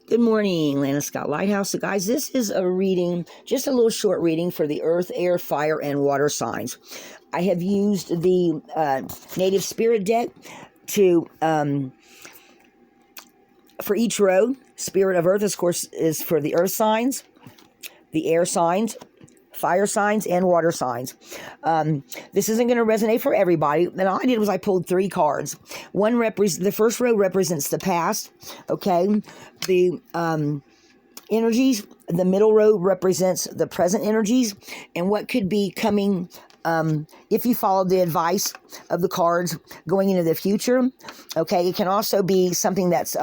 Good morning, Lana Scott Lighthouse. So guys, this is a reading, just a little short reading for the earth, air, fire, and water signs. I have used the Native Spirit deck to, for each row. Spirit of Earth, of course, is for the earth signs, the air signs, fire signs, and water signs. This isn't going to resonate for everybody. And all I did was I pulled 3 cards. The first row represents the past. Okay, the energies. The middle row represents the present energies and what could be coming. If you follow the advice of the cards going into the future. Okay, it can also be something that's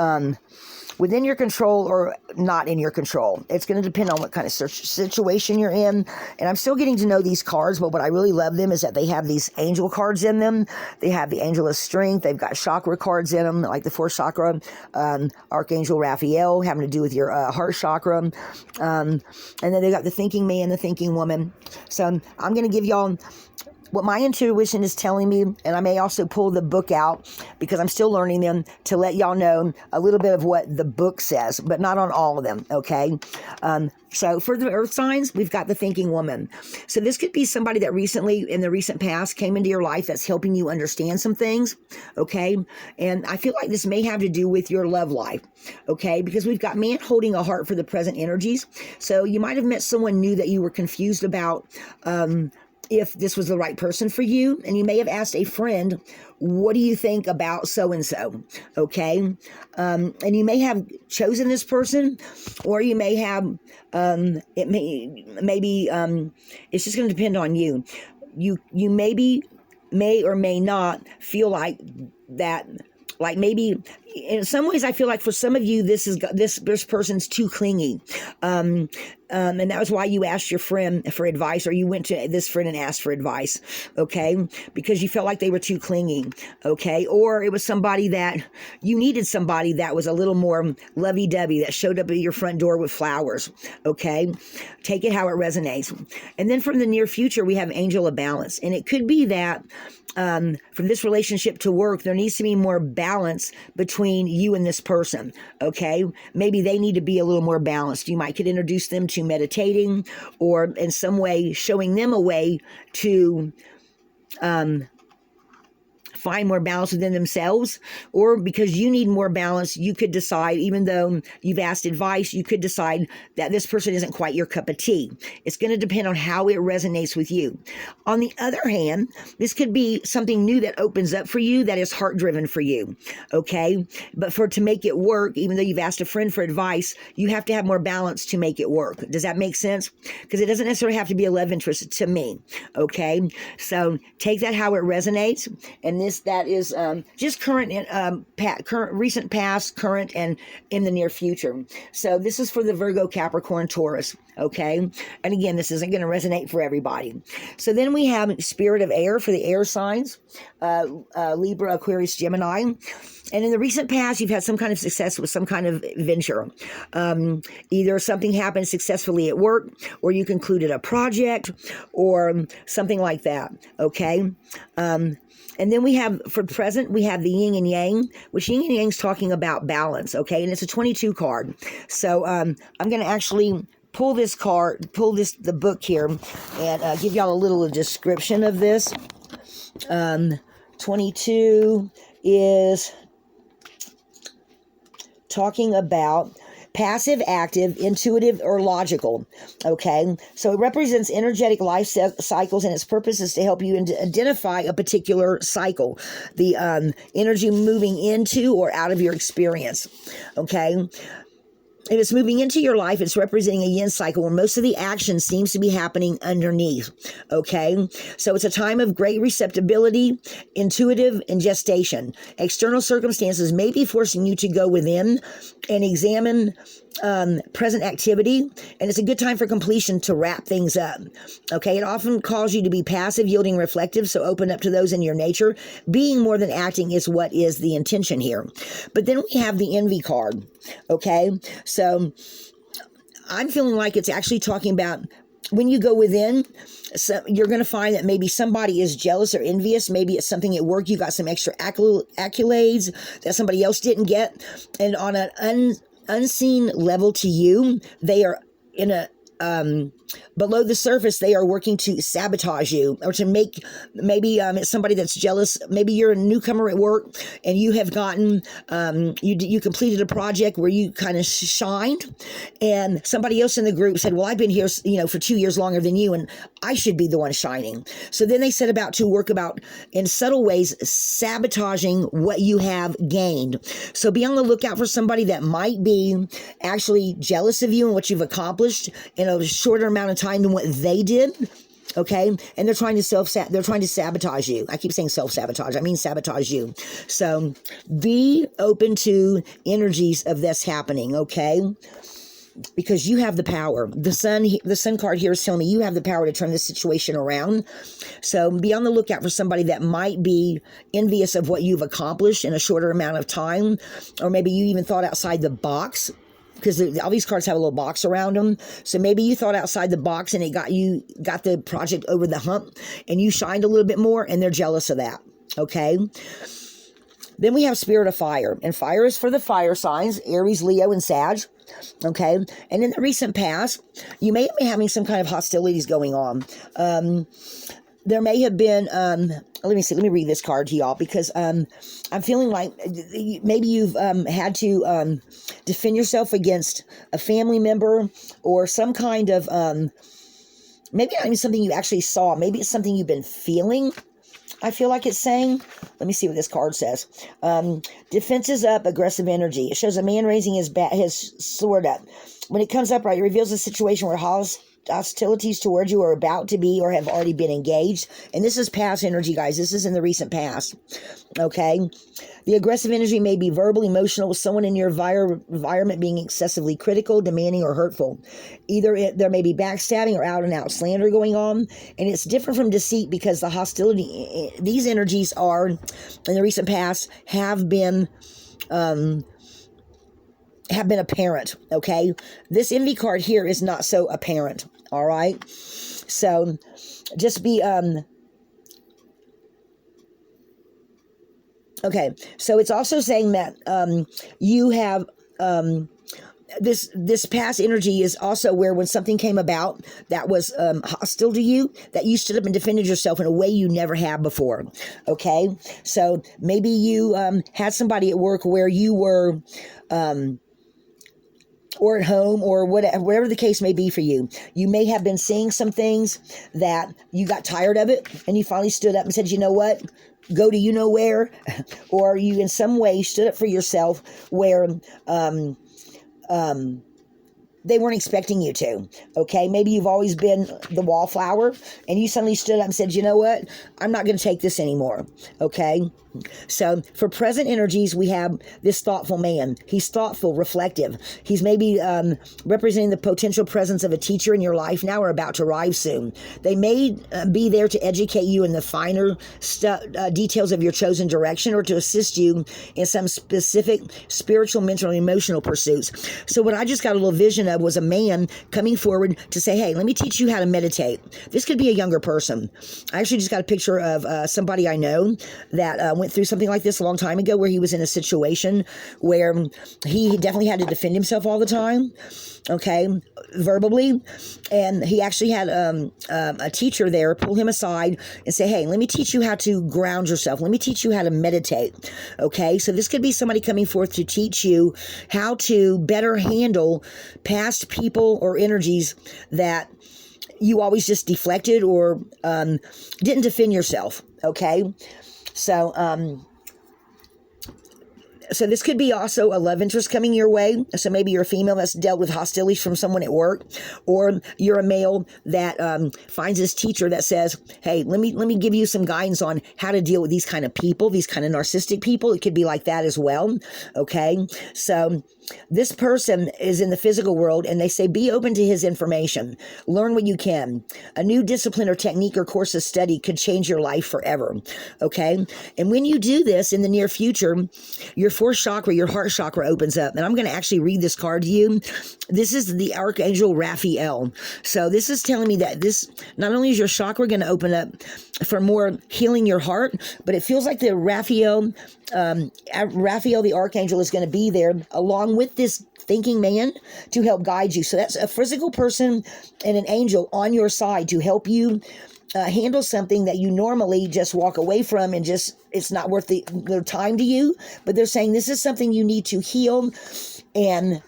within your control or not in your control. It's going to depend on what kind of situation you're in. And I'm still getting to know these cards, but what I really love them is that they have these angel cards in them. They have the Angel of Strength. They've got chakra cards in them, like the 4th chakra, Archangel Raphael, having to do with your heart chakra. And then they got the Thinking Man, the Thinking Woman. So I'm going to give y'all what my intuition is telling me, and I may also pull the book out because I'm still learning them to let y'all know a little bit of what the book says, but not on all of them, okay? So for the earth signs, we've got the Thinking Woman. So this could be somebody that recently, in the recent past, came into your life that's helping you understand some things, okay? And I feel like this may have to do with your love life, okay? Because we've got man holding a heart for the present energies. So you might have met someone new that you were confused about, if this was the right person for you, and you may have asked a friend, what do you think about so-and-so, okay? And you may have chosen this person, or you may have, it's just going to depend on you. You may or may not feel like that, like maybe in some ways I feel like for some of you this person's too clingy, and that was why you asked your friend for advice, or you went to this friend and asked for advice, okay, because you felt like they were too clingy, okay, or it was somebody that you needed, somebody that was a little more lovey-dovey, that showed up at your front door with flowers, okay. Take it how it resonates. And then from the near future we have Angel of Balance, and it could be that from this relationship to work, there needs to be more balance between you and this person, okay? Maybe they need to be a little more balanced. You could introduce them to meditating, or in some way showing them a way to find more balance within themselves, or because you need more balance, you could decide, even though you've asked advice, you could decide that this person isn't quite your cup of tea. It's going to depend on how it resonates with you. On the other hand, this could be something new that opens up for you that is heart-driven for you, okay? But to make it work, even though you've asked a friend for advice, you have to have more balance to make it work. Does that make sense? Because it doesn't necessarily have to be a love interest to me, okay? So take that how it resonates, and that is just current, recent past, current, and in the near future. So this is for the Virgo, Capricorn, Taurus, okay? And again, this isn't going to resonate for everybody. So then we have Spirit of Air for the air signs, Libra, Aquarius, Gemini. And in the recent past, you've had some kind of success with some kind of venture. Either something happened successfully at work, or you concluded a project, or something like that, okay? And then we have, for present, we have the Yin and Yang, which Yin and Yang is talking about balance, okay? And it's a 22 card. So I'm going to actually pull the book here, and give y'all a little description of this. 22 is talking about passive, active, intuitive, or logical, okay? So it represents energetic life cycles, and its purpose is to help you identify a particular cycle, the energy moving into or out of your experience, okay? If it's moving into your life, it's representing a yin cycle where most of the action seems to be happening underneath, okay? So it's a time of great receptibility, intuitive, and gestation. External circumstances may be forcing you to go within and examine present activity, and it's a good time for completion to wrap things up, okay? It often calls you to be passive, yielding, reflective, so open up to those in your nature. Being more than acting is what is the intention here. But then we have the Envy card, okay? So I'm feeling like it's actually talking about when you go within, so you're going to find that maybe somebody is jealous or envious. Maybe it's something at work. You got some extra accolades that somebody else didn't get. And on an unseen level to you, they are in a below the surface, they are working to sabotage you, or to make, maybe it's somebody that's jealous. Maybe you're a newcomer at work and you have gotten, you completed a project where you kind of shined, and somebody else in the group said, well, I've been here, for 2 years longer than you, and I should be the one shining. So then they set about to work about, in subtle ways, sabotaging what you have gained. So be on the lookout for somebody that might be actually jealous of you and what you've accomplished in a shorter amount of time than what they did. Okay, and they're trying to sabotage you. I keep saying self-sabotage. I mean sabotage you. So be open to energies of this happening. Okay, because you have the power. The sun card here is telling me you have the power to turn this situation around. So be on the lookout for somebody that might be envious of what you've accomplished in a shorter amount of time, or maybe you even thought outside the box, because all these cards have a little box around them. So maybe you thought outside the box and it got the project over the hump, and you shined a little bit more, and they're jealous of that. Okay. Then we have Spirit of Fire, and fire is for the fire signs, Aries, Leo, and Sag. Okay. And in the recent past, you may have been having some kind of hostilities going on. There may have been, let me read this card to y'all, because I'm feeling like maybe you've had to defend yourself against a family member, or some kind of, maybe not even something you actually saw. Maybe it's something you've been feeling. I feel like it's saying, let me see what this card says. Defenses up, aggressive energy. It shows a man raising his sword up. When it comes up, right, it reveals a situation where hostilities towards you are about to be or have already been engaged. And this is past energy, guys. This is in the recent past. Okay. The aggressive energy may be verbal, emotional, with someone in your environment being excessively critical, demanding, or hurtful. Either there may be backstabbing or out and out slander going on. And it's different from deceit, because the hostility, these energies are in the recent past have been apparent. Okay. This envy card here is not so apparent. All right. So just be, okay. So it's also saying that, you have, this past energy is also where, when something came about that was hostile to you, that you stood up and defended yourself in a way you never have before. Okay. So maybe you had somebody at work where you were, or at home, or whatever the case may be for you. You may have been seeing some things that you got tired of it, and you finally stood up and said, you know what? Go to you know where. Or you in some way stood up for yourself where they weren't expecting you to. Okay, maybe you've always been the wallflower, and you suddenly stood up and said, you know what? I'm not going to take this anymore. Okay. So for present energies, we have this thoughtful man. He's thoughtful, reflective. He's maybe representing the potential presence of a teacher in your life now, or about to arrive soon. They may be there to educate you in the finer details of your chosen direction, or to assist you in some specific spiritual, mental, and emotional pursuits. So what I just got a little vision of was a man coming forward to say, hey, let me teach you how to meditate. This could be a younger person. I actually just got a picture of somebody I know that went through something like this a long time ago, where he was in a situation where he definitely had to defend himself all the time, okay, verbally. And he actually had a teacher there pull him aside and say, hey, let me teach you how to ground yourself. Let me teach you how to meditate. Okay, so this could be somebody coming forth to teach you how to better handle past people or energies that you always just deflected, or didn't defend yourself. Okay. So, so this could be also a love interest coming your way. So maybe you're a female that's dealt with hostilities from someone at work, or you're a male that finds this teacher that says, hey, let me give you some guidance on how to deal with these kind of people, these kind of narcissistic people. It could be like that as well. Okay. So this person is in the physical world, and they say, be open to his information. Learn what you can. A new discipline or technique or course of study could change your life forever. Okay. And when you do this in the near future, your fourth chakra, your heart chakra, opens up. And I'm going to actually read this card to you. This is the Archangel Raphael. So this is telling me that this, not only is your chakra going to open up for more healing your heart, but it feels like the Raphael, the Archangel, is going to be there along with this thinking man to help guide you. So that's a physical person and an angel on your side to help you handle something that you normally just walk away from and just, it's not worth their time to you. But they're saying this is something you need to heal and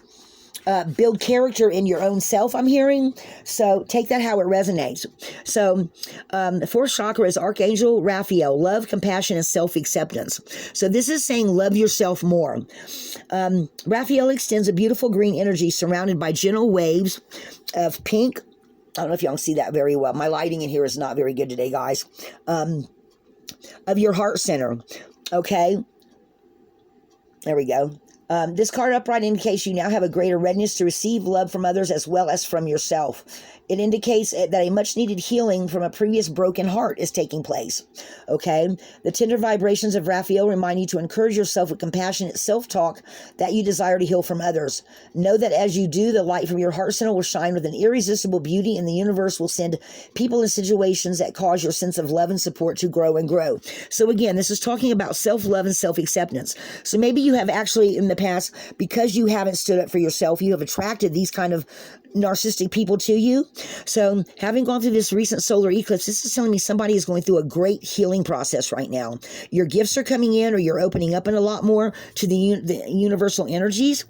build character in your own self, I'm hearing. So take that how it resonates. So the fourth chakra is Archangel Raphael, love, compassion, and self-acceptance. So this is saying love yourself more. Raphael extends a beautiful green energy surrounded by gentle waves of pink. I don't know if y'all can see that very well. My lighting in here is not very good today, guys. Of your heart center. Okay. There we go. This card upright indicates you now have a greater readiness to receive love from others as well as from yourself. It indicates that a much-needed healing from a previous broken heart is taking place. Okay? The tender vibrations of Raphael remind you to encourage yourself with compassionate self-talk that you desire to heal from others. Know that as you do, the light from your heart center will shine with an irresistible beauty, and the universe will send people and situations that cause your sense of love and support to grow and grow. So again, this is talking about self-love and self-acceptance. So maybe you have actually in the past, because you haven't stood up for yourself, you have attracted these kind of narcissistic people to you. So having gone through this recent solar eclipse, this is telling me somebody is going through a great healing process right now. Your gifts are coming in, or you're opening up in a lot more to the universal energies.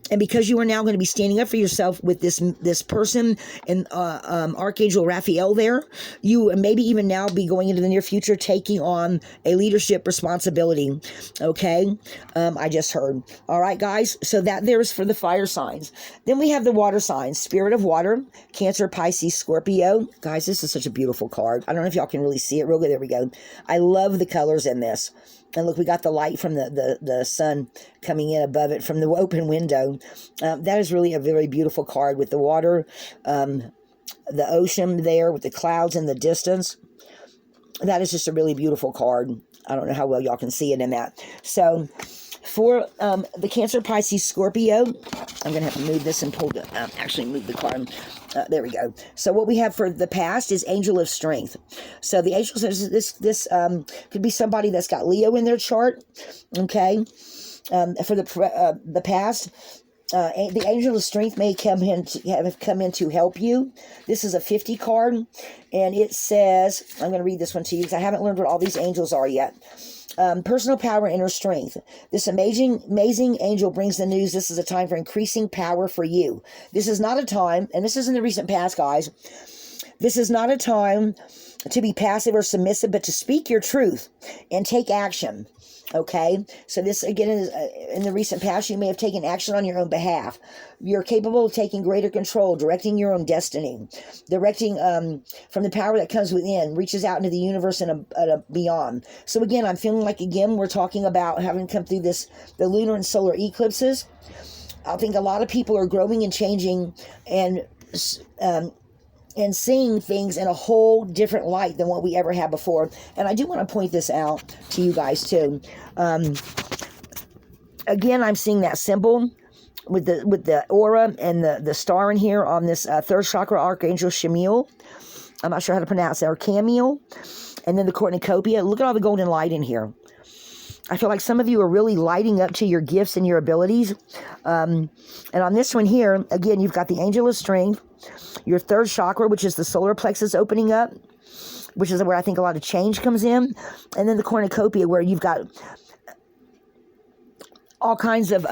And because you are now going to be standing up for yourself with this person and Archangel Raphael there, you maybe even now be going into the near future taking on a leadership responsibility. Okay? I just heard. All right, guys? So that there's for the fire signs. Then we have the water signs. Spirit of water, Cancer, Pisces, Scorpio. Guys, this is such a beautiful card. I don't know if y'all can really see it real good. There we go. I love the colors in this. And look, we got the light from the sun coming in above it from the open window. That is really a very beautiful card with the water, the ocean there with the clouds in the distance. That is just a really beautiful card. I don't know how well y'all can see it in that. So for the Cancer, Pisces, Scorpio, I'm going to have to move this and actually move the card. There we go. So what we have for the past is Angel of Strength. So the angel says this could be somebody that's got Leo in their chart. Okay. For the past, the Angel of Strength may have come in to help you. This is a 50 card, and it says, I'm going to read this one to you because I haven't learned what all these angels are yet. Personal power, inner strength. This amazing angel brings the news. This is a time for increasing power for you. This is not a time, and this is in the recent past, guys. This is not a time to be passive or submissive, but to speak your truth and take action. Okay, so this again is in the recent past, you may have taken action on your own behalf. You're capable of taking greater control, directing your own destiny, directing from the power that comes within, reaches out into the universe and beyond. So again, I'm feeling like again we're talking about having come through the lunar and solar eclipses. I think a lot of people are growing and changing and seeing things in a whole different light than what we ever had before. And I do want to point this out to you guys too. Again, I'm seeing that symbol with the aura and the star in here on this third chakra, Archangel Shamiel. I'm not sure how to pronounce it, or Camiel. And then the cornucopia. Look at all the golden light in here. I feel like some of you are really lighting up to your gifts and your abilities. And on this one here, again, you've got the Angel of Strength, your third chakra, which is the solar plexus opening up, which is where I think a lot of change comes in. And then the cornucopia, where you've got all kinds of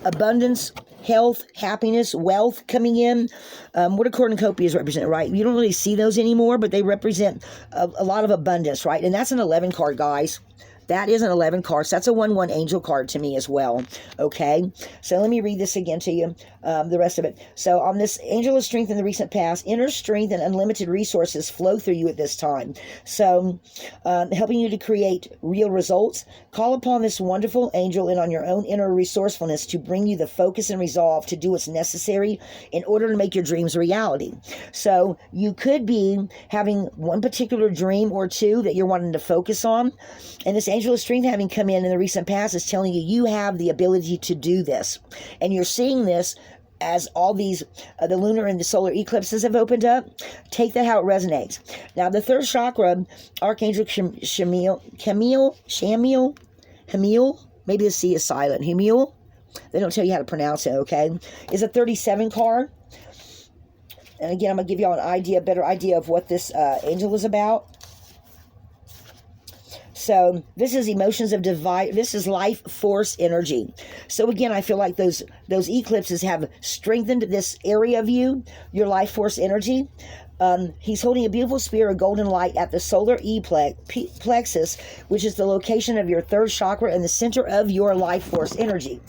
abundance, health, happiness, wealth coming in. What do cornucopias represent, right? You don't really see those anymore, but they represent a lot of abundance, right? And that's an 11 card, guys. That is an 11 card. So that's a 1/1 angel card to me as well. Okay. So let me read this again to you, the rest of it. So on this Angel of Strength in the recent past, inner strength and unlimited resources flow through you at this time. So helping you to create real results. Call upon this wonderful angel and on your own inner resourcefulness to bring you the focus and resolve to do what's necessary in order to make your dreams a reality. So you could be having one particular dream or two that you're wanting to focus on. And this angel of strength having come in the recent past is telling you you have the ability to do this. And you're seeing this as all these, the lunar and the solar eclipses have opened up. Take that how it resonates. Now, the third chakra, Archangel Shamiel, maybe the C is silent, Hemiel, they don't tell you how to pronounce it, okay, is a 37 card. And again, I'm going to give y'all a better idea of what this angel is about. So this is emotions of divine, this is life force energy. So again, I feel like those eclipses have strengthened this area of you, your life force energy. He's holding a beautiful spear of golden light at the solar plexus, which is the location of your third chakra and the center of your life force energy.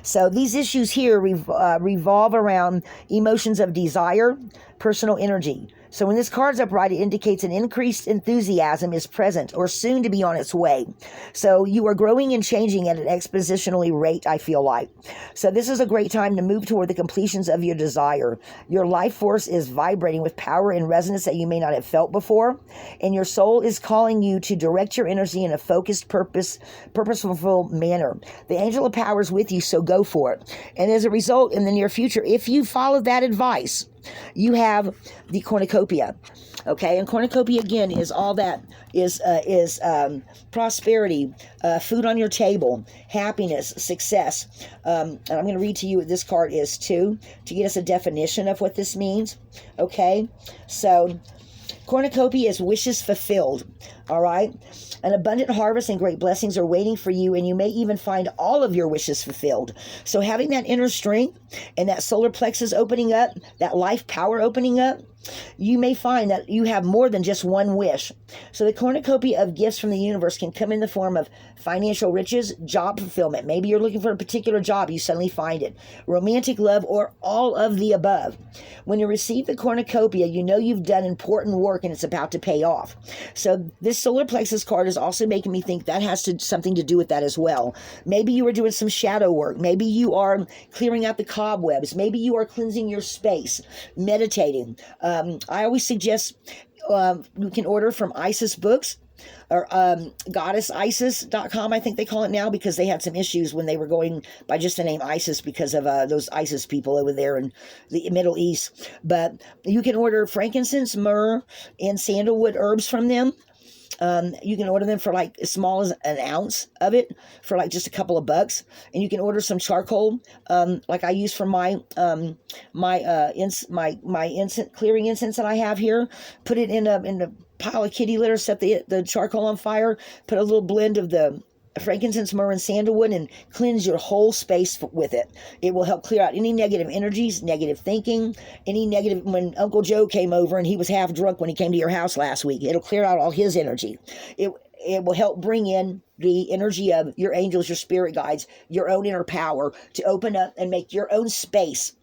So these issues here revolve around emotions of desire, personal energy. So when this card's upright, it indicates an increased enthusiasm is present or soon to be on its way. So you are growing and changing at an exponentially rate, I feel like. So this is a great time to move toward the completions of your desire. Your life force is vibrating with power and resonance that you may not have felt before. And your soul is calling you to direct your energy in a focused, purposeful manner. The angel of power is with you, so go for it. And as a result, in the near future, if you follow that advice, you have the cornucopia, okay? And cornucopia, again, is all that is prosperity, food on your table, happiness, success. And I'm going to read to you what this card is, too, to get us a definition of what this means, okay? So cornucopia is wishes fulfilled, all right? An abundant harvest and great blessings are waiting for you, and you may even find all of your wishes fulfilled. So having that inner strength and that solar plexus opening up, that life power opening up, you may find that you have more than just one wish. So the cornucopia of gifts from the universe can come in the form of financial riches, job fulfillment. Maybe you're looking for a particular job, you suddenly find it. Romantic love, or all of the above. When you receive the cornucopia, you know you've done important work and it's about to pay off. So this solar plexus card is also making me think that has something to do with that as well. Maybe you are doing some shadow work. Maybe you are clearing out the cobwebs. Maybe you are cleansing your space, meditating. I always suggest you can order from Isis Books or goddessisis.com, I think they call it now, because they had some issues when they were going by just the name Isis because of those ISIS people over there in the Middle East. But you can order frankincense, myrrh, and sandalwood herbs from them. You can order them for like as small as an ounce of it for like just a couple of bucks. And you can order some charcoal, like I use for my incense, clearing incense that I have here. Put it in a pile of kitty litter, set the charcoal on fire, put a little blend of the frankincense, myrrh, and sandalwood, and cleanse your whole space with it. It will help clear out any negative energies, negative thinking, any negative. When Uncle Joe came over and he was half drunk when he came to your house last week, it'll clear out all his energy. It will help bring in the energy of your angels, your spirit guides, your own inner power to open up and make your own space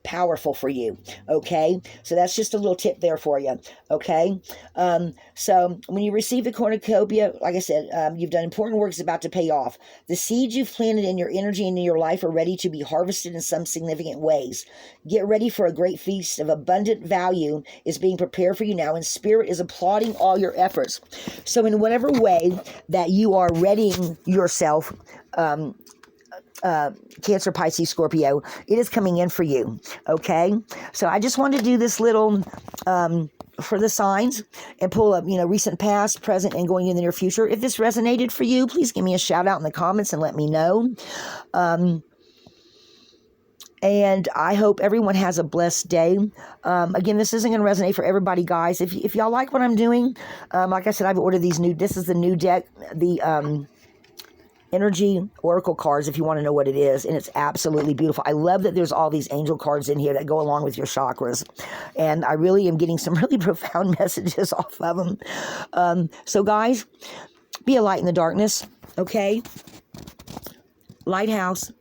powerful for you, okay? So that's just a little tip there for you, okay? So when you receive the cornucopia, like I said, you've done important work, it's about to pay off. The seeds you've planted in your energy and in your life are ready to be harvested in some significant ways. Get ready for a great feast of abundant value is being prepared for you now, and Spirit is applauding all your efforts. So in whatever way that you are readying yourself, Cancer, Pisces, Scorpio, it is coming in for you, okay? So I just wanted to do this little for the signs and pull up, recent past, present, and going in the near future. If this resonated for you, please give me a shout out in the comments and let me know. And I hope everyone has a blessed day. Again, this isn't going to resonate for everybody, guys. If y'all like what I'm doing, like I said, I've ordered this is the new deck, the Energy Oracle cards, if you want to know what it is, and it's absolutely beautiful. I love that there's all these angel cards in here that go along with your chakras, and I really am getting some really profound messages off of them. So guys, be a light in the darkness, okay? Lighthouse.